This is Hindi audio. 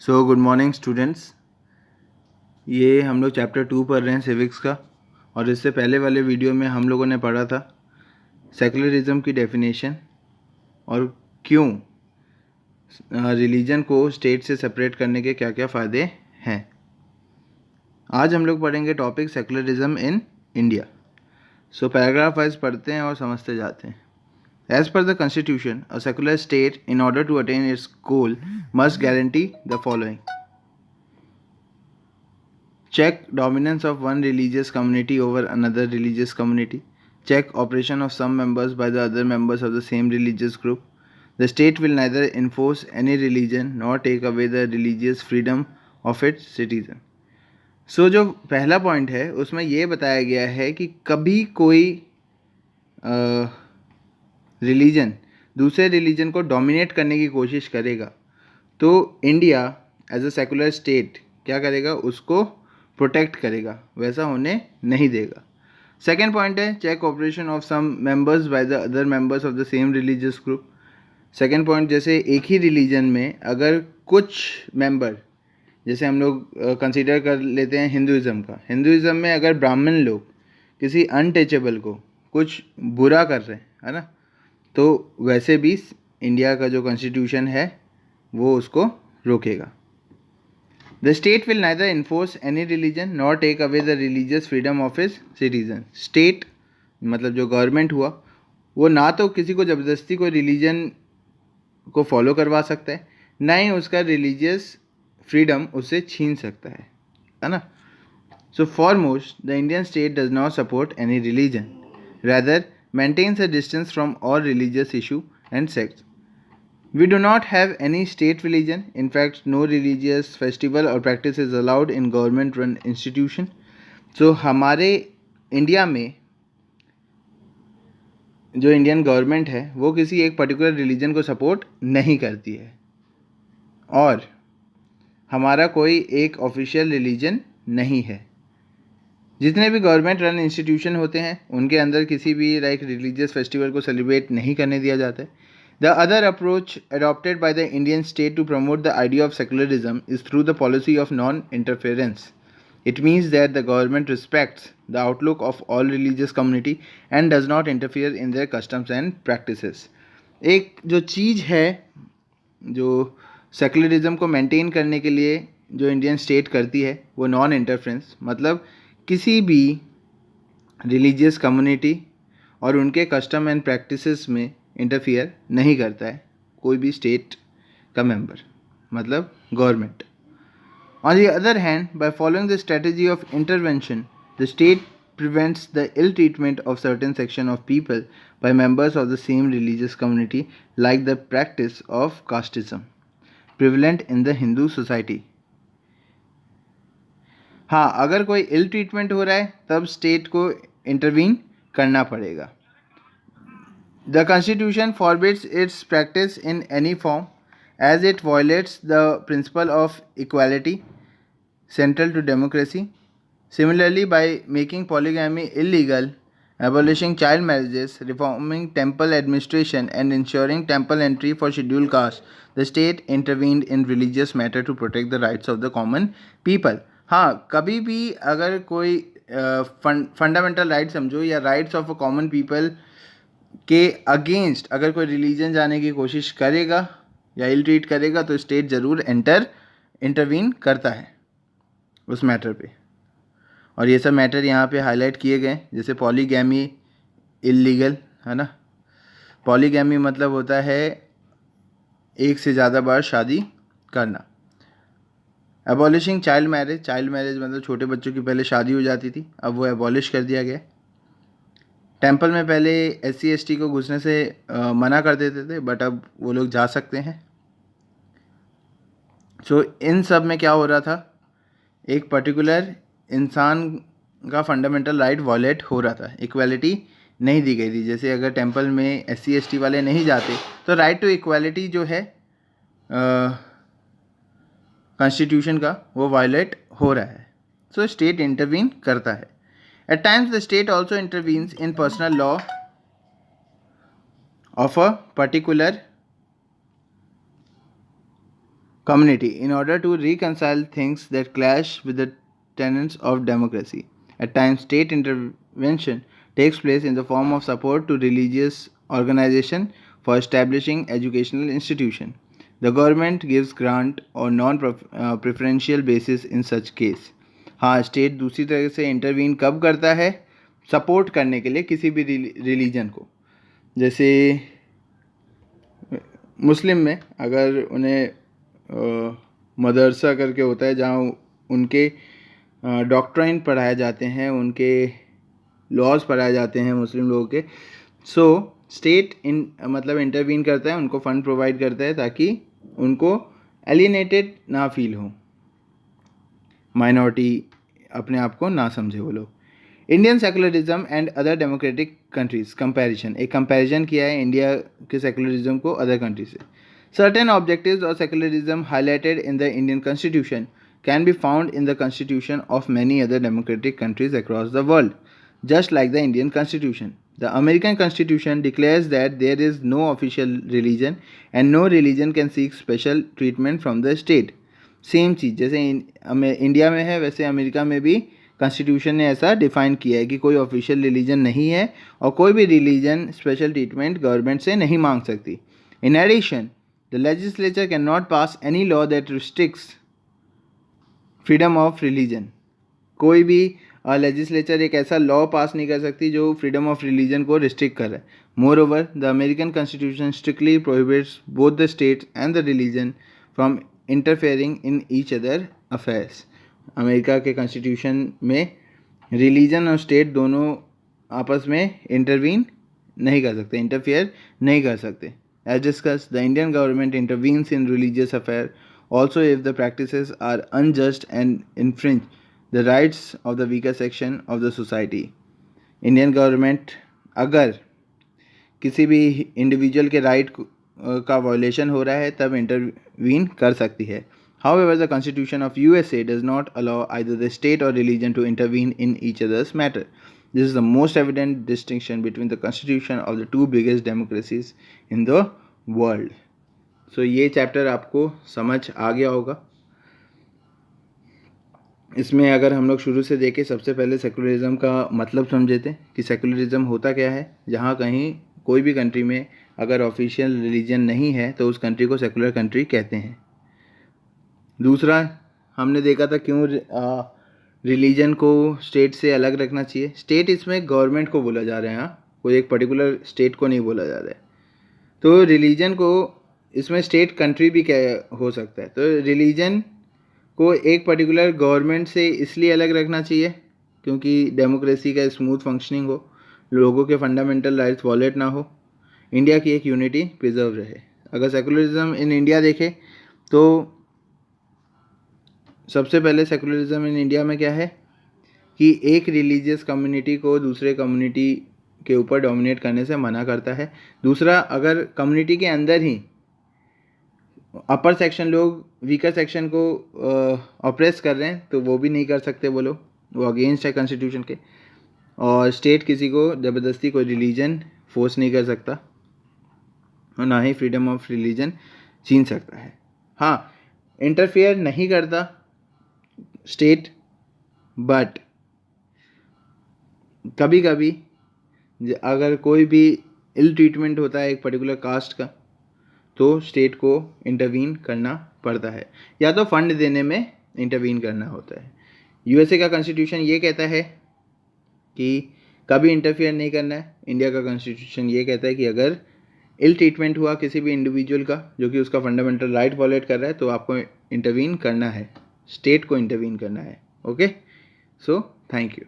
So good morning students. ये हम लोग चैप्टर 2 पढ़ रहे हैं सिविक्स का। और इससे पहले वाले वीडियो में हम लोगों ने पढ़ा था सेकुलरिज्म की डेफिनेशन और क्यों रिलीजन को स्टेट से सेपरेट करने के क्या क्या फ़ायदे हैं। आज हम लोग पढ़ेंगे topic secularism in India. So paragraph wise पढ़ते हैं और समझते जाते हैं। As per the constitution, a secular state, in order to attain its goal, must guarantee the following: check dominance of one religious community over another religious community, check operation of some members by the other members of the same religious group. The state will neither enforce any religion nor take away the religious freedom of its citizen. So जो पहला पॉइंट है उसमें ये बताया गया है कि कभी कोई रिलीजन दूसरे रिलीजन को डोमिनेट करने की कोशिश करेगा तो India as a secular state क्या करेगा, उसको प्रोटेक्ट करेगा, वैसा होने नहीं देगा। सेकेंड पॉइंट है check operation of some members by the other members of the same religious group. Second point, जैसे एक ही रिलीजन में अगर कुछ मेंबर, जैसे हम लोग कंसीडर कर लेते हैं हिंदुज़म का, हिंदुज़म में अगर ब्राह्मण लोग किसी अनटचेबल को कुछ बुरा कर रहे हैं, है ना, तो वैसे भी इंडिया का जो कॉन्स्टिट्यूशन है वो उसको रोकेगा। The state will neither enforce any religion nor take away the religious freedom of his citizen. State मतलब जो गवर्नमेंट हुआ वो ना तो किसी को ज़बरदस्ती कोई रिलीजन को फॉलो करवा सकता है, ना ही उसका रिलीजियस फ्रीडम उससे छीन सकता है ना। So foremost the Indian state does not support any religion, rather maintains a distance from all religious issue and sects. We do not have any state religion. In fact, no religious festival or practice is allowed in government run institution. So हमारे इंडिया में जो इंडियन गवर्नमेंट है वो किसी एक पर्टिकुलर रिलीजन को सपोर्ट नहीं करती है और हमारा कोई एक ऑफिशियल रिलीजन नहीं है। जितने भी गवर्नमेंट रन इंस्टीट्यूशन होते हैं उनके अंदर किसी भी रिलीजियस फेस्टिवल को सेलिब्रेट नहीं करने दिया जाता है। The other approach adopted by the Indian state to promote the idea of secularism is through the policy of non interference. It means that the government respects the outlook of all religious community and does not interfere in their customs and practices. एक जो चीज़ है जो सेकुलरिज्म को मेंटेन करने के लिए जो इंडियन स्टेट करती है वो नॉन इंटरफेरेंस, मतलब किसी भी रिलीजियस कम्युनिटी और उनके कस्टम एंड प्रैक्टिसेस में इंटरफियर नहीं करता है कोई भी स्टेट का मेंबर, मतलब government. On the other hand, by following the strategy of intervention, the state prevents the ill treatment of certain section of people by members of the same religious community, like the practice of casteism prevalent in the Hindu society. हाँ, अगर कोई इल ट्रीटमेंट हो रहा है तब स्टेट को इंटरवीन करना पड़ेगा। The constitution forbids its practice in any form as it violates the principle of equality central to democracy. Similarly, by making polygamy illegal, abolishing child marriages, reforming temple administration, and ensuring temple entry for scheduled castes, the state intervened in religious matter to protect the rights of the common people. हाँ, कभी भी अगर कोई फंडामेंटल राइट समझो या rights of a common people के अगेंस्ट अगर कोई रिलीजन जाने की कोशिश करेगा या इल ट्रीट करेगा तो स्टेट ज़रूर इंटरवीन करता है उस मैटर पे। और ये सब मैटर यहाँ पे हाईलाइट किए गए, जैसे पॉलीगैमी इलीगल, है ना। पॉलीगैमी मतलब होता है एक से ज़्यादा बार शादी करना। एबॉलिशिंग चाइल्ड मैरिज मतलब छोटे बच्चों की पहले शादी हो जाती थी, अब वो एबॉलिश कर दिया गया। टेंपल में पहले SC ST को घुसने से मना कर देते थे, बट अब वो लोग जा सकते हैं। सो इन सब में क्या हो रहा था, एक पर्टिकुलर इंसान का फंडामेंटल राइट वॉलेट हो रहा था, इक्वालिटी नहीं दी गई थी। जैसे अगर टेंपल में SC ST वाले नहीं जाते तो राइट टू इक्वालिटी जो है कॉन्स्टिट्यूशन का वो वायलेट हो रहा है। सो स्टेट इंटरवीन करता है। At times the state also intervenes in personal law of a particular community in order to reconcile things that clash with the tenets of democracy. At times, state intervention takes place in the form of support to religious organization for establishing educational institution. The government gives grant or non-preferential basis in such case. हाँ, स्टेट दूसरी तरह से इंटरवीन कब करता है? सपोर्ट करने के लिए किसी भी रिलीजन को. जैसे मुस्लिम में अगर उन्हें मदरसा करके होता है जहाँ उनके डॉक्ट्राइन पढ़ाए जाते हैं, उनके लॉज पढ़ाए जाते हैं मुस्लिम लोगों के. सो स्टेट मतलब इंटरवीन करता है, उनको फंड प्रोवाइड करता है ताकि उनको एलिनेटेड ना फील हो, माइनॉरिटी अपने आप को ना समझे वो लोग. Indian secularism and other democratic countries comparison. एक कंपैरिजन किया है इंडिया के सेकुलरिज्म को अदर कंट्री से. Certain objectives of secularism highlighted in the Indian constitution can be found in the constitution of many other democratic countries across the world, just like the Indian constitution. The American constitution declares that there is no official religion and no religion can seek special treatment from the state. Same चीज़ जैसे इंडिया में है वैसे अमेरिका में भी कॉन्स्टिट्यूशन ने ऐसा डिफाइन किया है कि कोई ऑफिशियल रिलीजन नहीं है और कोई भी रिलीजन स्पेशल ट्रीटमेंट गवर्नमेंट से नहीं मांग सकती. In addition the legislature can not pass any law that restricts freedom of religion. कोई भी लेजिस्लेचर एक ऐसा लॉ पास नहीं कर सकती जो फ्रीडम ऑफ रिलीजन को रिस्ट्रिक्ट कर रहा है. More over the American constitution strictly prohibits both the states and the religion from interfering in each other affairs. America के कॉन्स्टिट्यूशन में रिलीजन और स्टेट दोनों आपस में इंटरवीन नहीं कर सकते, इंटरफेयर नहीं कर सकते. As discuss the Indian government intervenes in religious affair also if the practices are unjust and infringe the rights of the weaker section of the society. Indian government अगर किसी भी इंडिविजुअल के राइट का वायलेशन हो रहा है तब इंटरवीन कर सकती है. However, the Constitution of USA does not allow either the state or religion to intervene in each other's matter. This is the most evident distinction between the constitution of the two biggest democracies in the world. सो ये चैप्टर आपको समझ आ गया होगा. इसमें अगर हम लोग शुरू से देखें, सबसे पहले सेकुलरिज्म का मतलब समझे थे कि सेकुलरिज्म होता क्या है. जहाँ कहीं कोई भी कंट्री में अगर ऑफिशियल रिलीजन नहीं है तो उस कंट्री को सेकुलर कंट्री कहते हैं. दूसरा हमने देखा था क्यों रिलीजन को स्टेट से अलग रखना चाहिए. स्टेट इसमें गवर्नमेंट को बोला जा रहा है, कोई एक पर्टिकुलर स्टेट को नहीं बोला जा रहा है. तो रिलीजन को इसमें स्टेट कंट्री भी क्या हो सकता है. तो रिलीजन को एक पर्टिकुलर गवर्नमेंट से इसलिए अलग रखना चाहिए क्योंकि डेमोक्रेसी का स्मूथ फंक्शनिंग हो, लोगों के फंडामेंटल राइट्स वॉलेट ना हो, इंडिया की एक यूनिटी प्रिजर्व रहे. अगर सेकुलरिज्म इन इंडिया देखें तो सबसे पहले सेकुलरिज्म इन इंडिया में क्या है कि एक रिलीजियस कम्युनिटी को दूसरे कम्युनिटी के ऊपर डोमिनेट करने से मना करता है. दूसरा, अगर कम्युनिटी के अंदर ही अपर सेक्शन लोग वीकर सेक्शन को ऑप्रेस कर रहे हैं तो वो भी नहीं कर सकते वो लोग, वो अगेंस्ट है कॉन्स्टिट्यूशन के. और स्टेट किसी को ज़बरदस्ती कोई रिलीजन फोर्स नहीं कर सकता और ना ही फ्रीडम ऑफ रिलीजन छीन सकता है. हाँ, इंटरफेयर नहीं करता स्टेट, बट कभी कभी अगर कोई भी इल ट्रीटमेंट होता है एक पर्टिकुलर कास्ट का तो स्टेट को इंटरवीन करना पड़ता है या तो फंड देने में इंटरवीन करना होता है. यूएसए का कॉन्स्टिट्यूशन ये कहता है कि कभी इंटरफेयर नहीं करना है. इंडिया का कॉन्स्टिट्यूशन ये कहता है कि अगर इल ट्रीटमेंट हुआ किसी भी इंडिविजुअल का जो कि उसका फंडामेंटल राइट वॉलेट कर रहा है तो आपको इंटरवीन करना है, स्टेट को इंटरवीन करना है. Okay, so thank you.